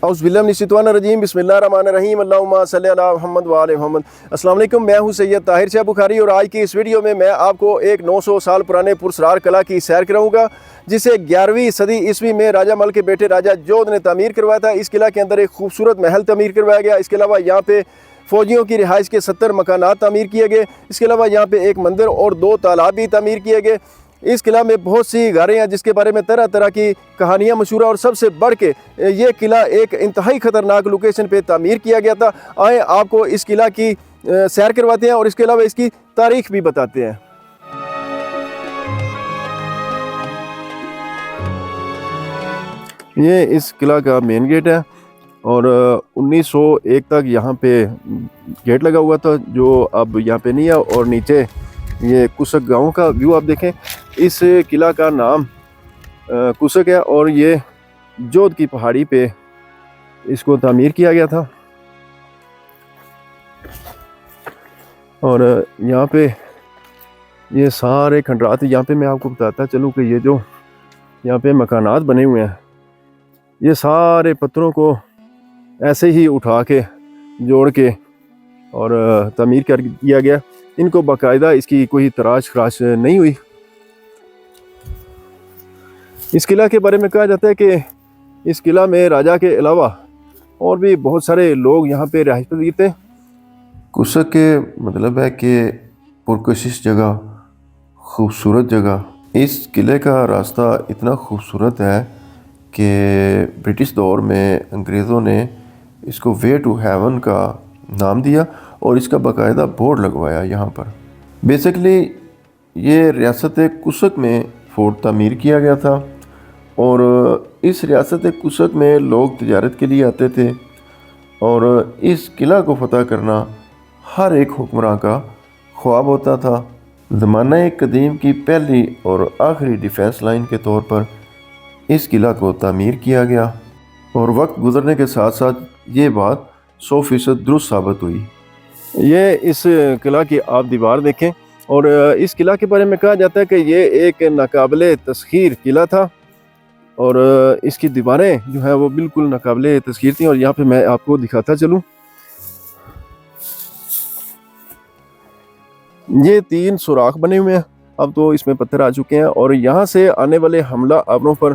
औज़ुबिल्लाहिमिनश्शैतानिर्रजीम बिस्मिल्लाहिर्रहमानिर्रहीम अल्लाहुम्मा सल्लि अला मुहम्मद व आले मुहम्मद। अस्सलाम वालेकुम, मैं हूं सैयद ताहिर शाह बुखारी और आज की इस वीडियो में मैं आपको एक 900 साल पुराने पुरस्रार किला की सैर कराऊंगा जिसे 11वीं सदी ईस्वी में राजा मल के बेटे राजा जोध ने तामीर करवाया था। इस किला के अंदर एक खूबसूरत महल तामीर करवाया गया। इसके अलावा यहाँ पे फ़ौजियों की रिहाइश के 70 मकानात तामीर किए गए। इसके अलावा यहाँ पे एक मंदिर और 2 तालाब भी तामीर किए गए। इस किला में बहुत सी गारें हैं जिसके बारे में तरह तरह की कहानियाँ मशहूर हैं और सबसे बढ़ के ये किला एक इंतहाई ख़तरनाक लोकेशन पे तामीर किया गया था। आए आपको इस किला की सैर करवाते हैं और इसके अलावा इसकी तारीख भी बताते हैं। ये इस किला का मेन गेट है और 1901 तक यहाँ पे गेट लगा हुआ था जो अब यहाँ पे नहीं है। और नीचे ये कुसक गांव का व्यू आप देखें। इस किला का नाम कुसक है और ये जोध की पहाड़ी पे इसको तामीर किया गया था। और यहाँ पे ये सारे खंडरात, यहाँ पे मैं आपको बताता चलूँ कि ये जो यहाँ पे मकानात बने हुए हैं ये सारे पत्थरों को ऐसे ही उठा के जोड़ के और तामीर कर दिया गया। इनको बाकायदा इसकी कोई तराश खराश नहीं हुई। इस किला के बारे में कहा जाता है कि इस किला में राजा के अलावा और भी बहुत सारे लोग यहाँ पे रहायश पजीर थे। कुसक के मतलब है कि पुरकशिश जगह, खूबसूरत जगह। इस किले का रास्ता इतना खूबसूरत है कि ब्रिटिश दौर में अंग्रेज़ों ने इसको वे टू हेवन का नाम दिया और इसका बाकायदा बोर्ड लगवाया यहाँ पर। बेसिकली ये रियासत कुसक में फोर्ट तामीर किया गया था और इस रियासत कुसक में लोग तिजारत के लिए आते थे और इस किला को फतह करना हर एक हुक्मरान का ख्वाब होता था। ज़माना कदीम की पहली और आखिरी डिफेंस लाइन के तौर पर इस किला को तामीर किया गया और वक्त गुजरने के साथ साथ ये बात 100% दुरुस्त साबित हुई। ये इस किला की आप दीवार देखें और इस किला के बारे में कहा जाता है कि ये एक नाकाबिले तस्खीर किला था और इसकी दीवारें जो है वो बिल्कुल नाकाबिले तस्खीर थी। और यहाँ पे मैं आपको दिखाता चलूँ, ये 3 सुराख बने हुए हैं। अब तो इसमें पत्थर आ चुके हैं और यहाँ से आने वाले हमला आवरों पर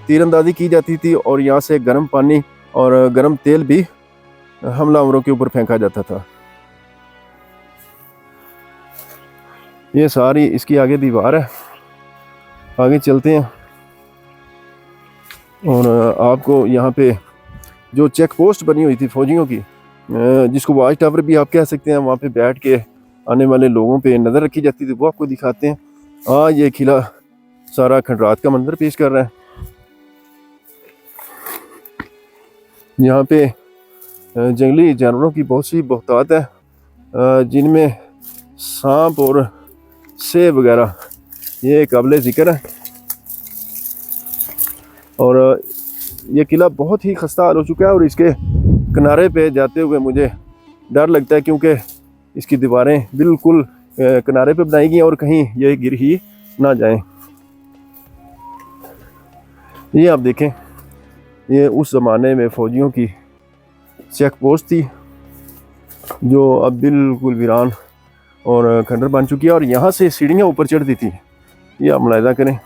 तीरंदाजी की जाती थी और यहाँ से गर्म पानी और गर्म तेल भी हमलावरों के ऊपर फेंका जाता था। ये सारी इसकी आगे दीवार है। आगे चलते हैं और आपको यहाँ पे जो चेक पोस्ट बनी हुई थी फौजियों की, जिसको वॉच टावर भी आप कह सकते हैं, वहाँ पे बैठ के आने वाले लोगों पे नज़र रखी जाती थी, वो आपको दिखाते हैं। ये किला सारा खंडरात का मंजर पेश कर रहा है। यहाँ पे जंगली जानवरों की बहुत सी बहुतात है जिनमें सांप और सेब वगैरह ये काबिल ज़िक्र है। और ये किला बहुत ही खस्ता हाल हो चुका है और इसके किनारे पे जाते हुए मुझे डर लगता है क्योंकि इसकी दीवारें बिल्कुल किनारे पे बनाई गई और कहीं ये गिर ही ना जाएं। ये आप देखें, ये उस ज़माने में फ़ौजियों की चेक पोस्ट थी जो अब बिल्कुल वीरान और खंडर बन चुकी है और यहाँ से सीढ़ियाँ ऊपर चढ़ती थी। ये आप मुलाहिज़ा करें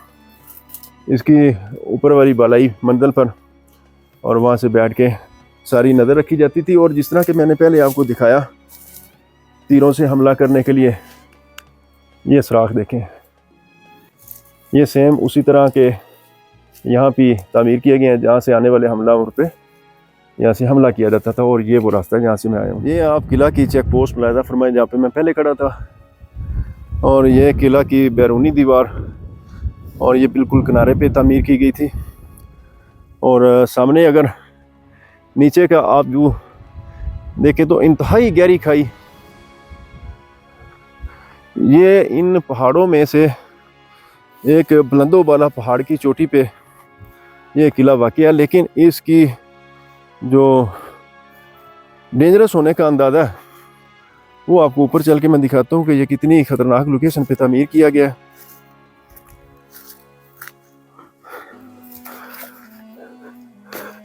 इसकी ऊपर वाली बालाई मंजिल पर और वहाँ से बैठ के सारी नज़र रखी जाती थी। और जिस तरह के मैंने पहले आपको दिखाया तीरों से हमला करने के लिए ये सुराख देखें, ये सेम उसी तरह के यहाँ भी तामीर किए गए हैं जहाँ से आने वाले हमलावर पे यहाँ से हमला किया जाता था। और ये वो रास्ता है जहाँ से मैं आया हूँ। ये आप किला की चेक पोस्ट मुलाहिज़ा फरमाएं जहाँ पे मैं पहले खड़ा था। और ये किला की बैरूनी दीवार और ये बिल्कुल किनारे पे तामीर की गई थी। और सामने अगर नीचे का आप व्यू देखें तो इंतहाई गहरी खाई। ये इन पहाड़ों में से एक बुलंदो वाला पहाड़ की चोटी पे ये किला वाक़ई है, लेकिन इसकी जो डेंजरस होने का अंदाज़ा है वो आपको ऊपर चल के मैं दिखाता हूँ कि ये कितनी ख़तरनाक लोकेशन पे तामीर किया गया है।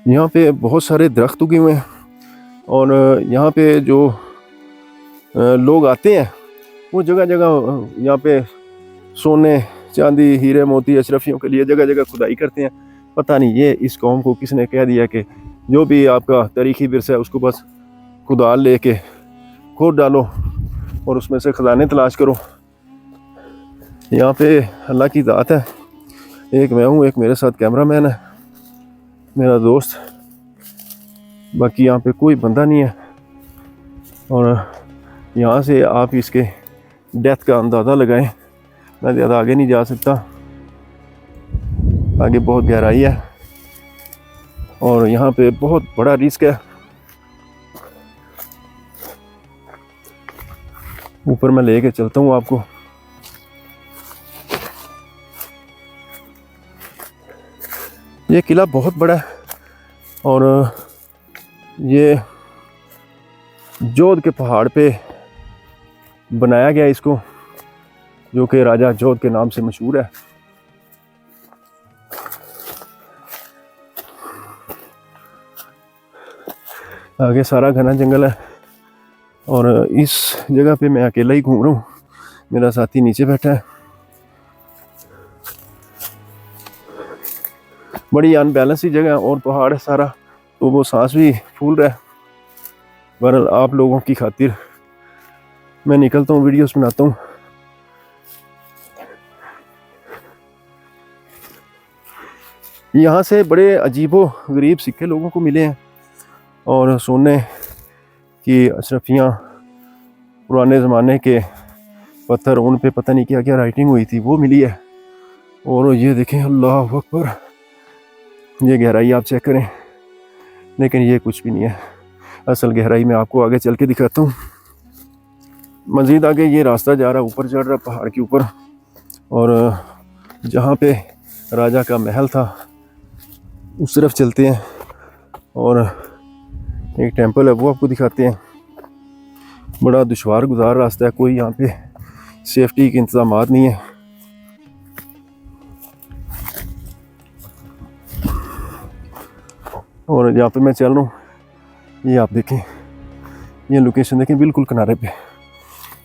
यहाँ पे बहुत सारे दरख्त उगे हुए हैं और यहाँ पे जो लोग आते हैं वो जगह जगह यहाँ पे सोने चांदी हीरे मोती अशरफियों के लिए जगह जगह खुदाई करते हैं। पता नहीं ये इस कौम को किसने कह दिया कि जो भी आपका तारीखी विरसा है उसको बस कुदाल लेके खोद डालो और उसमें से खजाने तलाश करो। यहाँ पे अल्लाह की ज़ात है, एक मैं हूँ, एक मेरे साथ कैमरामैन है, मेरा दोस्त, बाकी यहाँ पे कोई बंदा नहीं है। और यहाँ से आप इसके डेथ का अंदाज़ा लगाएं। मैं ज़्यादा आगे नहीं जा सकता, आगे बहुत गहराई है और यहाँ पे बहुत बड़ा रिस्क है। ऊपर मैं लेके चलता हूँ आपको। ये किला बहुत बड़ा है और ये जोध के पहाड़ पे बनाया गया इसको, जो कि राजा जोध के नाम से मशहूर है। आगे सारा घना जंगल है और इस जगह पे मैं अकेला ही घूम रहा हूँ, मेरा साथी नीचे बैठा है। बड़ी अनबैलेंस सी जगह है और पहाड़ है सारा, तो वो सांस भी फूल रहा है। बहरहाल आप लोगों की खातिर मैं निकलता हूँ, वीडियोस बनाता हूँ। यहाँ से बड़े अजीबो गरीब सिक्के लोगों को मिले हैं और सोने की अशरफियाँ, पुराने ज़माने के पत्थर, उन पे पता नहीं क्या क्या राइटिंग हुई थी वो मिली है। और ये देखें, अल्लाह अकबर, ये गहराई आप चेक करें, लेकिन ये कुछ भी नहीं है। असल गहराई में आपको आगे चल के दिखाता हूँ। मज़ीद आगे ये रास्ता जा रहा है, ऊपर चढ़ रहा पहाड़ के ऊपर, और जहाँ पे राजा का महल था उस तरफ चलते हैं और एक टेंपल है वो आपको दिखाते हैं। बड़ा दुश्वार गुजार रास्ता है, कोई यहाँ पे सेफ्टी के इंतजामात नहीं है। और यहाँ पे मैं चल रहा हूँ, ये आप देखें, ये लोकेशन देखें, बिल्कुल किनारे पे।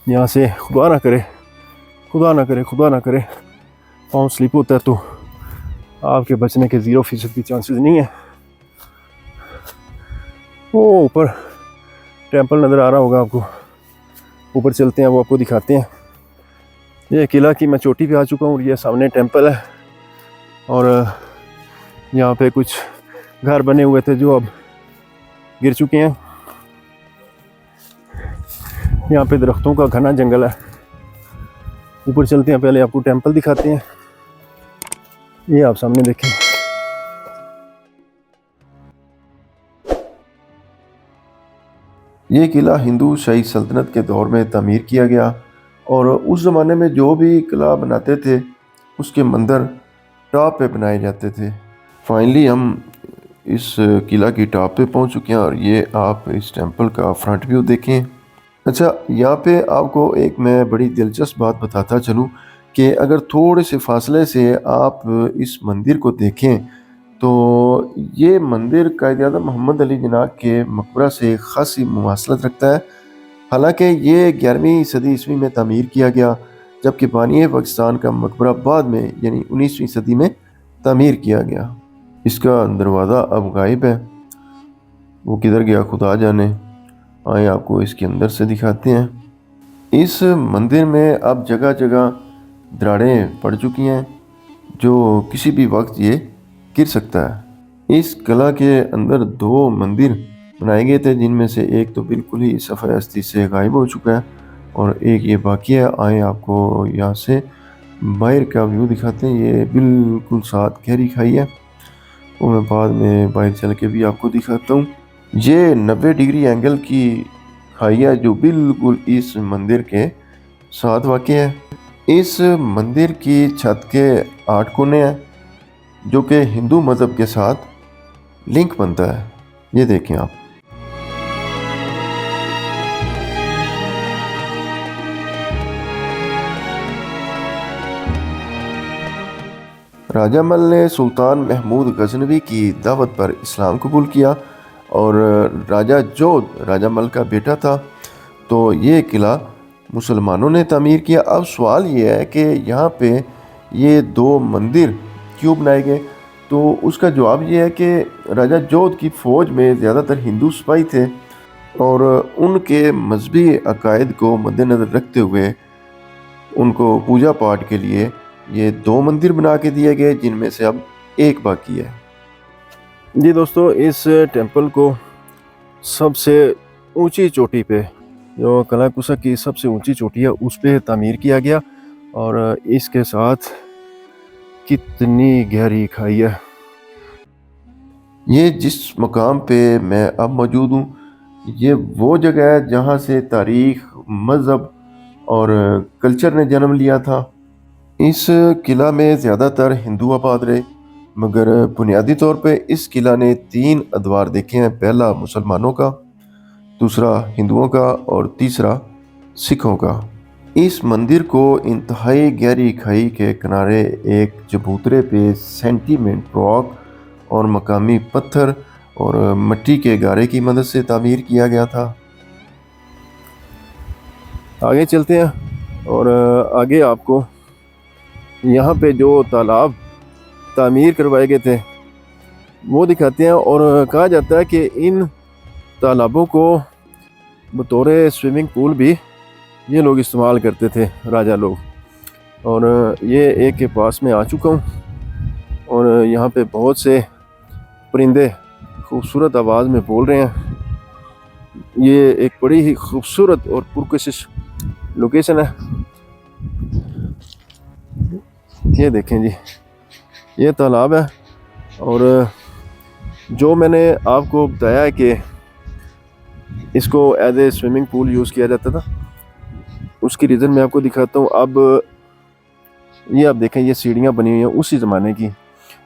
यहाँ से खुदा ना करे, खुदा ना करे, खुदा ना करे पाँव स्लिप होता है तो आपके बचने के 0% भी चांसेस नहीं है। वो ऊपर टेंपल नज़र आ रहा होगा आपको, ऊपर चलते हैं, वो आपको दिखाते हैं। ये किला की मैं चोटी पे आ चुका हूँ और ये सामने टेंपल है और यहाँ पे कुछ घर बने हुए थे जो अब गिर चुके हैं। यहाँ पे दरख्तों का घना जंगल है। ऊपर चलते हैं, पहले आपको टेंपल दिखाते हैं। ये आप सामने देखें, ये किला हिंदू शाही सल्तनत के दौर में तामीर किया गया और उस ज़माने में जो भी किला बनाते थे उसके मंदिर टॉप पे बनाए जाते थे। फाइनली हम इस किला की टॉप पे पहुंच चुके हैं और ये आप इस टेंपल का फ्रंट व्यू देखें। अच्छा, यहाँ पे आपको एक मैं बड़ी दिलचस्प बात बताता चलूँ कि अगर थोड़े से फासले से आप इस मंदिर को देखें तो ये मंदिर कायद-ए-आज़म मोहम्मद अली जिन्ना के मकबरा से खासी मुमासलत रखता है। हालांकि ये 11वीं सदी ईस्वी में तामीर किया गया, जबकि बानी पाकिस्तान का मकबरा बाद में यानी 19वीं सदी में तामीर किया गया। इसका दरवाज़ा अब गायब है, वो किधर गया खुदा जाने। आए आपको इसके अंदर से दिखाते हैं। इस मंदिर में अब जगह जगह दरारें पड़ चुकी हैं जो किसी भी वक्त ये गिर सकता है। इस किला के अंदर 2 मंदिर बनाए गए थे, जिनमें से एक तो बिल्कुल ही सफ़े हस्ती से गायब हो चुका है और एक ये बाकी है। आए आपको यहाँ से बाहर का व्यू दिखाते हैं। ये बिल्कुल साथ गहरी खाई है, वो मैं बाद में बाहर चल के भी आपको दिखाता हूँ। ये 90 डिग्री एंगल की खाई है जो बिल्कुल इस मंदिर के साथ वाक़ है। इस मंदिर की छत के 8 कोने हैं जो कि हिंदू मज़हब के साथ लिंक बनता है। ये देखें आप। राजा मल ने सुल्तान महमूद गजनवी की दावत पर इस्लाम कबूल किया और राजा जोध राजा मल का बेटा था। तो ये किला मुसलमानों ने तामीर किया। अब सवाल ये है कि यहाँ पे ये दो मंदिर क्यों बनाए गए? तो उसका जवाब ये है कि राजा जोध की फ़ौज में ज़्यादातर हिंदू सिपाही थे और उनके मजहबी अकायद को मद्देनज़र रखते हुए उनको पूजा पाठ के लिए ये दो मंदिर बना के दिए गए, जिनमें से अब एक बाकी है। जी दोस्तों, इस टेंपल को सबसे ऊंची चोटी पे, जो कलाकुसक की सबसे ऊंची चोटी है, उस पे तामीर किया गया। और इसके साथ कितनी गहरी खाई है। ये जिस मकाम पे मैं अब मौजूद हूँ, ये वो जगह है जहाँ से तारीख़, मज़हब और कल्चर ने जन्म लिया था। इस किला में ज़्यादातर हिंदू आबाद रहे, मगर बुनियादी तौर पे इस किला ने 3 अदवार देखे हैं। पहला मुसलमानों का, दूसरा हिंदुओं का और तीसरा सिखों का। इस मंदिर को इंतहाई गहरी खाई के किनारे एक चबूतरे पे सेंटीमेंट रॉक और मकामी पत्थर और मिट्टी के गारे की मदद से तामीर किया गया था। आगे चलते हैं और आगे आपको यहाँ पे जो तालाब तामीर करवाए गए थे वो दिखाते हैं। और कहा जाता है कि इन तालाबों को बतौर स्विमिंग पूल भी ये लोग इस्तेमाल करते थे, राजा लोग। और ये एक के पास में आ चुका हूँ और यहाँ पे बहुत से परिंदे खूबसूरत आवाज़ में बोल रहे हैं। ये एक बड़ी ही खूबसूरत और पुरकशिश लोकेशन है। ये देखें जी, ये तालाब है। और जो मैंने आपको बताया है कि इसको as a swimming pool use किया जाता था, उसकी रीज़न मैं आपको दिखाता हूँ। अब ये आप देखें, ये सीढ़ियाँ बनी हुई हैं उसी ज़माने की।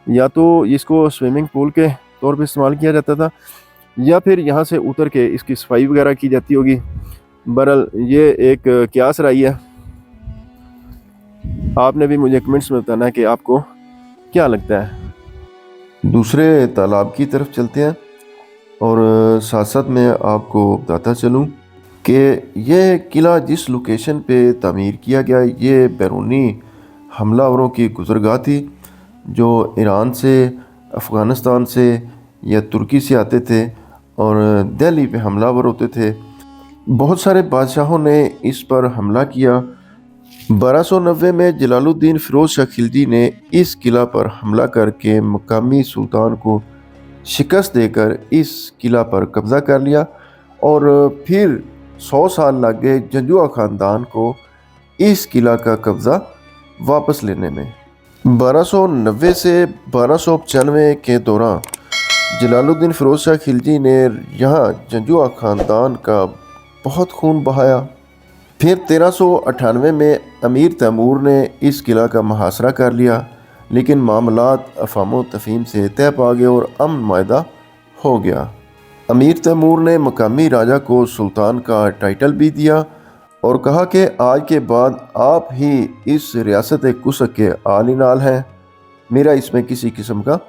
या तो इसको स्विमिंग पूल के तौर पे इस्तेमाल किया जाता था, या फिर यहाँ से उतर के इसकी सफाई वगैरह की जाती होगी। बहरहाल ये एक क़यास रही है। आपने भी मुझे कमेंट्स में बताना है कि आपको क्या लगता है। दूसरे तालाब की तरफ चलते हैं और साथ साथ मैं आपको बताता चलूँ कि यह किला जिस लोकेशन पे तामीर किया गया, ये बैरूनी हमलावरों की गुज़रगाह थी जो ईरान से, अफ़गानिस्तान से या तुर्की से आते थे और दिल्ली पे हमलावर होते थे। बहुत सारे बादशाहों ने इस पर हमला किया। 1290 में जलालुद्दीन फ़िरोज़ शाह खिलजी ने इस किला पर हमला करके मकामी सुल्तान को शिकस्त देकर इस किला पर कब्ज़ा कर लिया और फिर 100 साल लग गए जंजुआ ख़ानदान को इस किला का कब्ज़ा वापस लेने में। 1290 से 1295 के दौरान जलालुद्दीन फ़िरोज़ शाह खिलजी ने यहाँ जंजुआ ख़ानदान का बहुत खून बहाया। फिर 1398 में अमीर तैमूर ने इस किला का मुहासरा कर लिया, लेकिन मामलात अफ़ाम तफ़हीम से तय पा गए और अमन मायदा हो गया। अमीर तैमूर ने मकामी राजा को सुल्तान का टाइटल भी दिया और कहा कि आज के बाद आप ही इस रियासत कुसक के आल नाल हैं, मेरा इसमें किसी किस्म का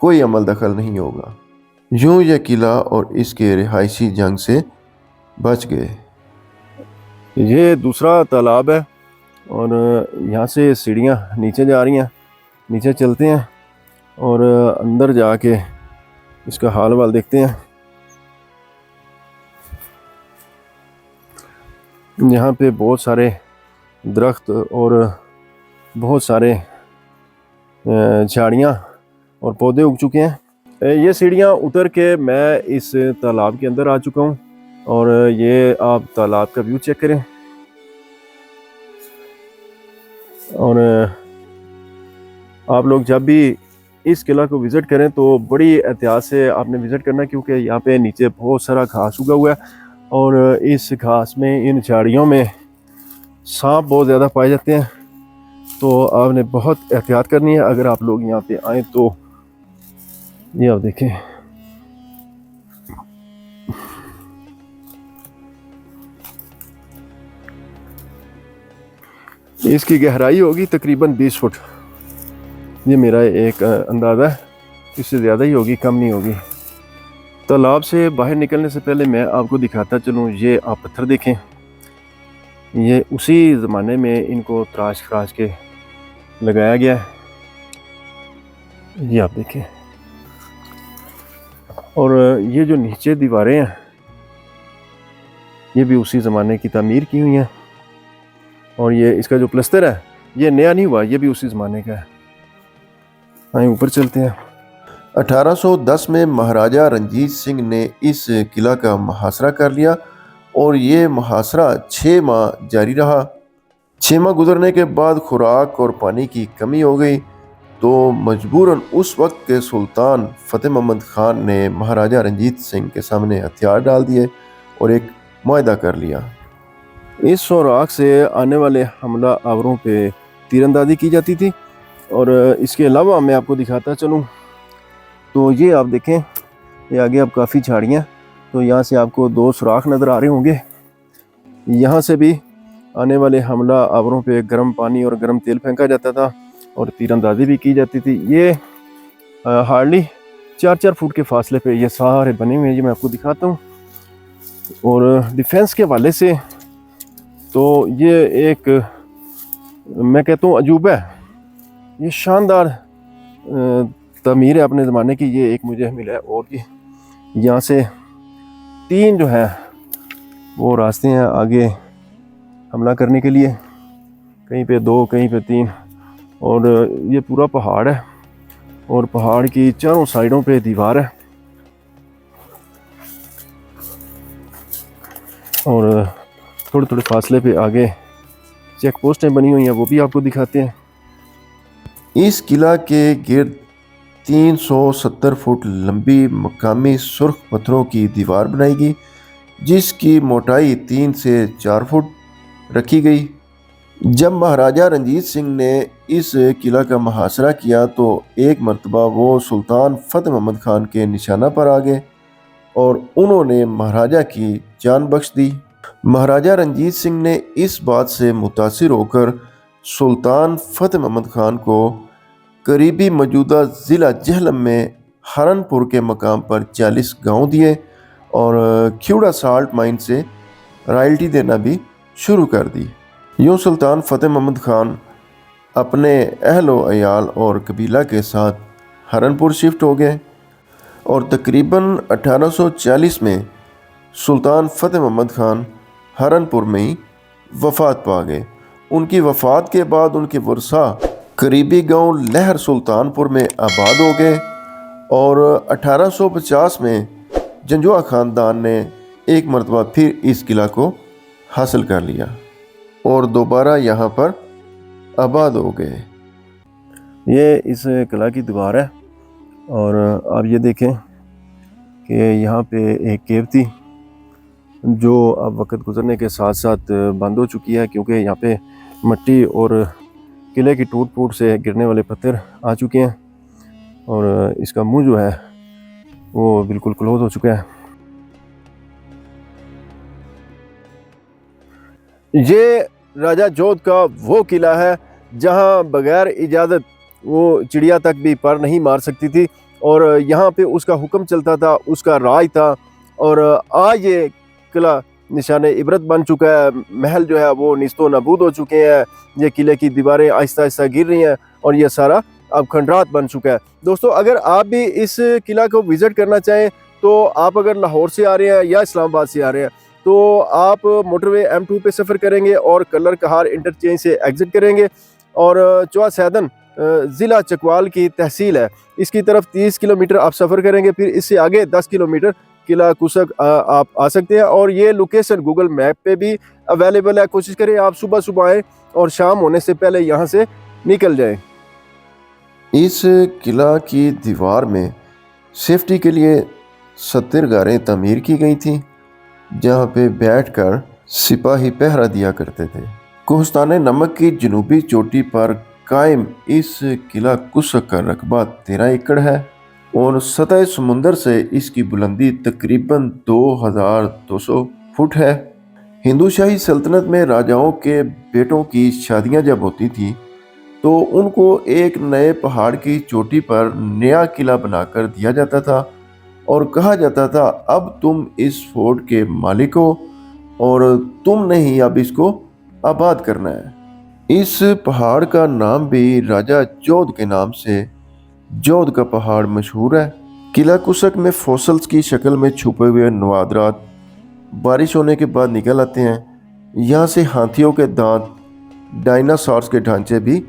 कोई अमल दखल नहीं होगा। यूँ यह किला और इसके रिहायशी जंग से बच गए। ये दूसरा तालाब है और यहाँ से सीढ़ियाँ नीचे जा रही हैं। नीचे चलते हैं और अंदर जाके इसका हाल वाल देखते हैं। यहाँ पे बहुत सारे दरख्त और बहुत सारे झाड़ियाँ और पौधे उग चुके हैं। ये सीढ़ियाँ उतर के मैं इस तालाब के अंदर आ चुका हूँ और ये आप तालाब का व्यू चेक करें। और आप लोग जब भी इस किला को विज़िट करें तो बड़ी एहतियात से आपने विज़िट करना, क्योंकि यहाँ पे नीचे बहुत सारा घास उगा हुआ है और इस घास में, इन झाड़ियों में सांप बहुत ज़्यादा पाए जाते हैं। तो आपने बहुत एहतियात करनी है अगर आप लोग यहाँ पे आएँ तो। ये आप देखें, इसकी गहराई होगी तकरीबन 20 फुट। ये मेरा एक अंदाज़ा है, इससे ज़्यादा ही होगी, कम नहीं होगी। तालाब से बाहर निकलने से पहले मैं आपको दिखाता चलूँ, ये आप पत्थर देखें, ये उसी ज़माने में इनको तराश खराश के लगाया गया है, ये आप देखें। और ये जो नीचे दीवारें हैं ये भी उसी ज़माने की तामीर की हुई हैं, और ये इसका जो प्लस्तर है ये नया नहीं हुआ, ये भी उसी ज़माने का है। आइए ऊपर चलते हैं। 1810 में महाराजा रंजीत सिंह ने इस किला का मुहासरा कर लिया और ये मुहासरा 6 माह जारी रहा। 6 माह गुजरने के बाद खुराक और पानी की कमी हो गई, तो मजबूरन उस वक्त के सुल्तान फतेह मोहम्मद खान ने महाराजा रंजीत सिंह के सामने हथियार डाल दिए और एक मुआहदा कर लिया। इस सुराख से आने वाले हमला आवरों पे तीरंदाजी की जाती थी। और इसके अलावा मैं आपको दिखाता चलूँ तो ये आप देखें, ये आगे अब काफ़ी झाड़ियाँ, तो यहाँ से आपको 2 सुराख नज़र आ रहे होंगे। यहाँ से भी आने वाले हमला आवरों पे गर्म पानी और गर्म तेल फेंका जाता था और तीरंदाजी भी की जाती थी। ये हार्डली 4-4 फुट के फासले पे ये सारे बने हुए हैं, ये मैं आपको दिखाता हूँ। और डिफेंस के हवाले से तो ये एक, मैं कहता हूँ, अजूबा है। ये शानदार तमीर है अपने ज़माने की, ये एक मुझे मिला है। और ये यहाँ से 3 जो है वो रास्ते हैं आगे हमला करने के लिए, कहीं पे 2, कहीं पे 3। और ये पूरा पहाड़ है और पहाड़ की चारों साइडों पे दीवार है। और थोड़े थोड़े फासले पे आगे चेक पोस्टें बनी हुई हैं, वो भी आपको दिखाते हैं। इस किला के गिर्द 370 फुट लंबी मकामी सुर्ख पत्थरों की दीवार बनाई गई, जिसकी मोटाई 3 से 4 फुट रखी गई। जब महाराजा रंजीत सिंह ने इस किला का मुहासरा किया तो एक मर्तबा वो सुल्तान फतेह मोहम्मद खान के निशाना पर आ गए और उन्होंने महाराजा की जान बख्श दी। महाराजा रंजीत सिंह ने इस बात से मुतासिर होकर सुल्तान फतेह मोहम्मद खान को करीबी मौजूदा ज़िला जेहलम में हरनपुर के मकाम पर 40 गांव दिए और ख्यूड़ा साल्ट माइन से रॉयल्टी देना भी शुरू कर दी। यूँ सुल्तान फतेह मोहम्मद खान अपने अहलो अयाल और कबीला के साथ हरनपुर शिफ्ट हो गए और तकरीबन 1840 में सुल्तान फतेह मोहम्मद खान हरनपुर में ही वफ़ात पा गए। उनकी वफ़ात के बाद उनके वर्सा करीबी गांव लहर सुल्तानपुर में आबाद हो गए और 1850 में जंजुआ ख़ानदान ने एक मरतबा फिर इस किला को हासिल कर लिया और दोबारा यहाँ पर आबाद हो गए। ये इस किला की दीवार है और आप ये देखें कि यहाँ पे एक केव थी जो अब वक्त गुजरने के साथ साथ बंद हो चुकी है, क्योंकि यहाँ पे मिट्टी और किले की टूट फूट से गिरने वाले पत्थर आ चुके हैं और इसका मुंह जो है वो बिल्कुल क्लोज हो चुका है। ये राजा जोध का वो किला है जहाँ बगैर इजाज़त वो चिड़िया तक भी पर नहीं मार सकती थी और यहाँ पे उसका हुक्म चलता था, उसका राज था। और आज ये किला निशाने इबरत बन चुका है। महल जो है वो निस्तो नबूद हो चुके हैं, ये किले की दीवारें आहिस्ता आहिस्ता गिर रही हैं और ये सारा अब खंडरात बन चुका है। दोस्तों, अगर आप भी इस किला को विज़िट करना चाहें तो आप अगर लाहौर से आ रहे हैं या इस्लामाबाद से आ रहे हैं तो आप मोटरवे M2 पे सफ़र करेंगे और कलर कहार इंटरचेंज से एग्ज़िट करेंगे और चौहा सैदन ज़िला चकवाल की तहसील है, इसकी तरफ 30 किलोमीटर आप सफ़र करेंगे। फिर इससे आगे 10 किलोमीटर किला कुसक आप आ सकते हैं और ये लोकेशन गूगल मैप पे भी अवेलेबल है। कोशिश करें आप सुबह सुबह आएँ और शाम होने से पहले यहाँ से निकल जाएं। इस किला की दीवार में सेफ्टी के लिए 70 गारें तमीर की गई थी जहाँ पे बैठकर सिपाही पहरा दिया करते थे। कोहस्तान नमक की जनूबी चोटी पर कायम इस किला कुसक का रकबा 13 एकड़ है और सतह समुंदर से इसकी बुलंदी तकरीबन 2200 फुट है। हिंदू शाही सल्तनत में राजाओं के बेटों की शादियां जब होती थी तो उनको एक नए पहाड़ की चोटी पर नया किला बनाकर दिया जाता था और कहा जाता था अब तुम इस फोर्ट के मालिक हो और तुमने ही अब इसको आबाद करना है। इस पहाड़ का नाम भी राजा जोध के नाम से जोध का पहाड़ मशहूर है। किला कुसक में फॉसल्स की शक्ल में छुपे हुए नवादरात बारिश होने के बाद निकल आते हैं। यहाँ से हाथियों के दांत, डायनासॉर्स के ढांचे भी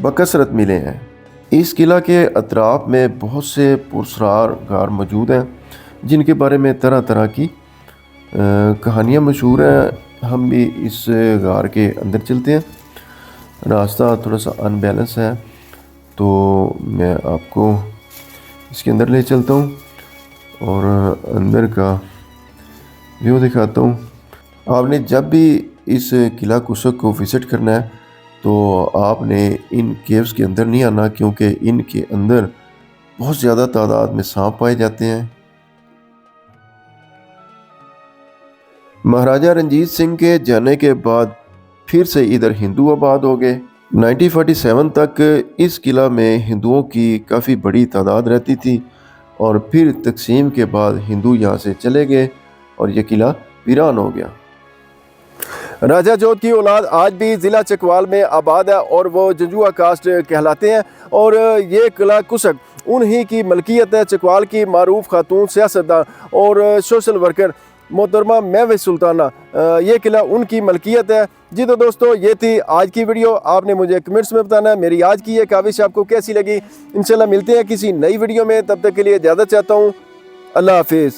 बकसरत मिले हैं। इस किला के अतराफ में बहुत से पुरस्कार गार मौजूद हैं जिनके बारे में तरह तरह की कहानियाँ मशहूर हैं। हम भी इस गार के अंदर चलते हैं। रास्ता थोड़ा सा अनबैलेंस है तो मैं आपको इसके अंदर ले चलता हूँ और अंदर का व्यू दिखाता हूँ। आपने जब भी इस किला कुसक को विज़िट करना है तो आपने इन केव्स के अंदर नहीं आना, क्योंकि इनके अंदर बहुत ज़्यादा तादाद में सांप पाए जाते हैं। महाराजा रंजीत सिंह के जाने के बाद फिर से इधर हिंदू आबाद हो गए। 1947 तक इस किला में हिंदुओं की काफ़ी बड़ी तादाद रहती थी और फिर तकसीम के बाद हिंदू यहाँ से चले गए और यह किला वीरान हो गया। राजा जोध की औलाद आज भी ज़िला चकवाल में आबाद है और वो जंजुआ कास्ट कहलाते हैं और ये किला कुसक उन्हीं की मलकियत है। चकवाल की मारूफ खातून सियासतदान और सोशल वर्कर मोहतरमा महविश सुल्ताना, ये किला उनकी मलकियत है। जी तो दोस्तों, ये थी आज की वीडियो। आपने मुझे कमेंट्स में बताना है मेरी आज की ये काविश आपको कैसी लगी। इंशाल्लाह मिलते हैं किसी नई वीडियो में, तब तक के लिए इजाज़त चाहता हूँ। अल्लाह हाफिज़।